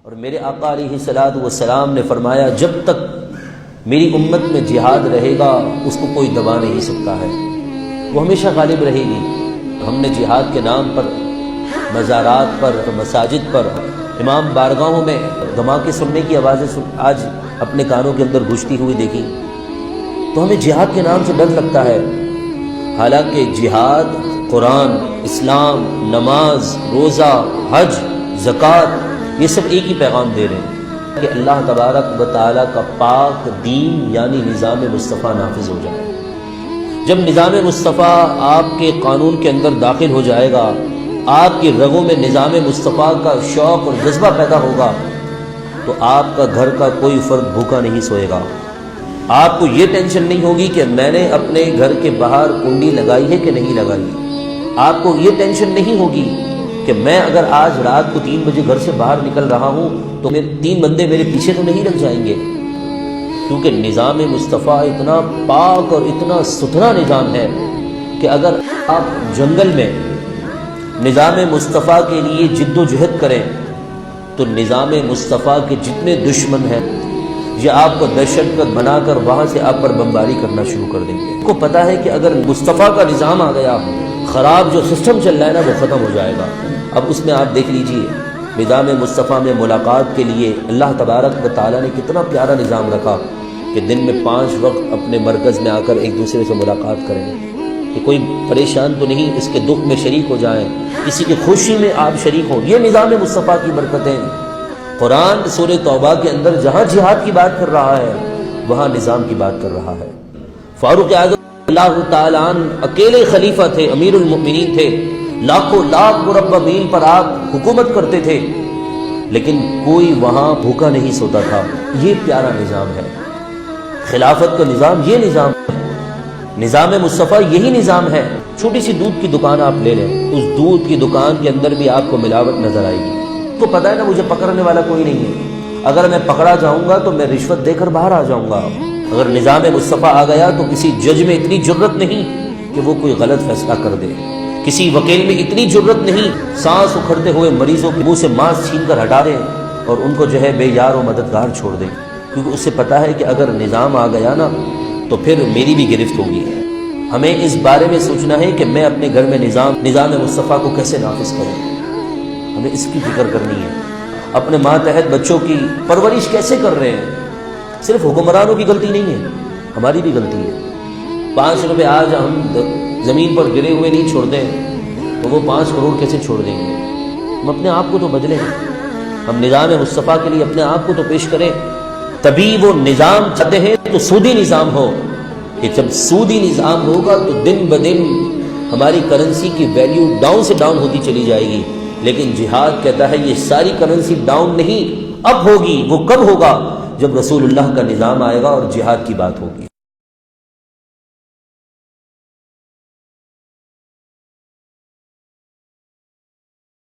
اور میرے آقا علیہ الصلوۃ والسلام نے فرمایا جب تک میری امت میں جہاد رہے گا اس کو کوئی دبا نہیں سکتا ہے، وہ ہمیشہ غالب رہے گی۔ ہم نے جہاد کے نام پر مزارات پر، مساجد پر، امام بارگاہوں میں دھماکے سننے کی آوازیں آج اپنے کانوں کے اندر گھستی ہوئی دیکھی، تو ہمیں جہاد کے نام سے ڈر لگتا ہے۔ حالانکہ جہاد، قرآن، اسلام، نماز، روزہ، حج، زکوٰۃ، یہ سب ایک ہی پیغام دے رہے ہیں کہ اللہ تبارک و تعالیٰ کا پاک دین یعنی نظام مصطفیٰ نافذ ہو جائے۔ جب نظام مصطفیٰ آپ کے قانون کے اندر داخل ہو جائے گا، آپ کی رگوں میں نظام مصطفیٰ کا شوق اور جذبہ پیدا ہوگا، تو آپ کا گھر کا کوئی فرد بھوکا نہیں سوئے گا۔ آپ کو یہ ٹینشن نہیں ہوگی کہ میں نے اپنے گھر کے باہر کنڈی لگائی ہے کہ نہیں لگائی۔ آپ کو یہ ٹینشن نہیں ہوگی کہ میں اگر آج رات کو 3 بجے گھر سے باہر نکل رہا ہوں تو 3 بندے میرے پیچھے تو نہیں لگ جائیں گے، کیونکہ نظام مصطفیٰ اتنا پاک اور اتنا ستھرا نظام ہے کہ اگر آپ جنگل میں نظام مصطفیٰ کے لیے جد و جہد کریں تو نظام مصطفیٰ کے جتنے دشمن ہیں یہ آپ کو دہشت گرد بنا کر وہاں سے آپ پر بمباری کرنا شروع کر دیں گے۔ آپ کو پتا ہے کہ اگر مصطفیٰ کا نظام آ گیا، خراب جو سسٹم چل رہا ہے نا وہ ختم ہو جائے گا۔ اب اس میں آپ دیکھ لیجئے نظام مصطفیٰ میں ملاقات کے لیے اللہ تبارک و تعالیٰ نے کتنا پیارا نظام رکھا کہ دن میں 5 وقت اپنے مرکز میں آ کر ایک دوسرے سے ملاقات کریں، کہ کوئی پریشان تو نہیں، اس کے دکھ میں شریک ہو جائیں، کسی کی خوشی میں آپ شریک ہوں۔ یہ نظام مصطفیٰ کی برکتیں۔ قرآن سورہ توبہ کے اندر جہاں جہاد کی بات کر رہا ہے وہاں نظام کی بات کر رہا ہے۔ فاروق اعظم اللہ تعالیٰ عنہ اکیلے خلیفہ تھے، امیر المؤمنین تھے، لاکھوں لاکھ مربع میل پر آپ حکومت کرتے تھے، لیکن کوئی وہاں بھوکا نہیں سوتا تھا۔ یہ پیارا نظام ہے، خلافت کا نظام یہ نظام ہے، نظام مصطفیٰ یہی نظام ہے۔ چھوٹی سی دودھ کی دکان آپ لے لیں، اس دودھ کی دکان کے اندر بھی آپ کو ملاوٹ نظر آئے گی۔ تو پتہ ہے نا مجھے پکڑنے والا کوئی نہیں ہے، اگر میں پکڑا جاؤں گا تو میں رشوت دے کر باہر آ جاؤں گا۔ اگر نظام مصطفیٰ آ گیا تو کسی جج میں اتنی جرت نہیں کہ وہ کوئی غلط فیصلہ کر دے، کسی وکیل میں اتنی جرت نہیں سانس اکھڑتے ہوئے مریضوں کے منہ سے ماسک چھین کر ہٹا دے اور ان کو جو ہے بے یار و مددگار چھوڑ دے، کیونکہ اسے پتا ہے کہ اگر نظام آ گیا نا تو پھر میری بھی گرفت ہوگی۔ ہمیں اس بارے میں سوچنا ہے کہ میں اپنے گھر میں نظام مصطفیٰ کو کیسے نافذ کروں، ہمیں اس کی فکر کرنی ہے۔ اپنے ماتحت بچوں کی پرورش کیسے کر رہے ہیں، صرف حکمرانوں کی غلطی نہیں ہے، ہماری بھی غلطی ہے۔ 5 روپے آج ہم زمین پر گرے ہوئے نہیں چھوڑ دیں تو وہ 5 کروڑ کیسے چھوڑ دیں گے؟ ہم اپنے آپ کو تو بدلیں، ہم نظام مصطفیٰ کے لیے اپنے آپ کو تو پیش کریں، تبھی وہ نظام چاہتے ہیں تو سودی نظام ہو، کہ جب سودی نظام ہوگا تو دن بدن ہماری کرنسی کی ویلیو ڈاؤن سے ڈاؤن ہوتی چلی جائے گی۔ لیکن جہاد کہتا ہے یہ ساری کرنسی ڈاؤن نہیں، اب ہوگی۔ وہ کب ہوگا؟ جب رسول اللہ کا نظام آئے گا اور جہاد کی بات ہوگی۔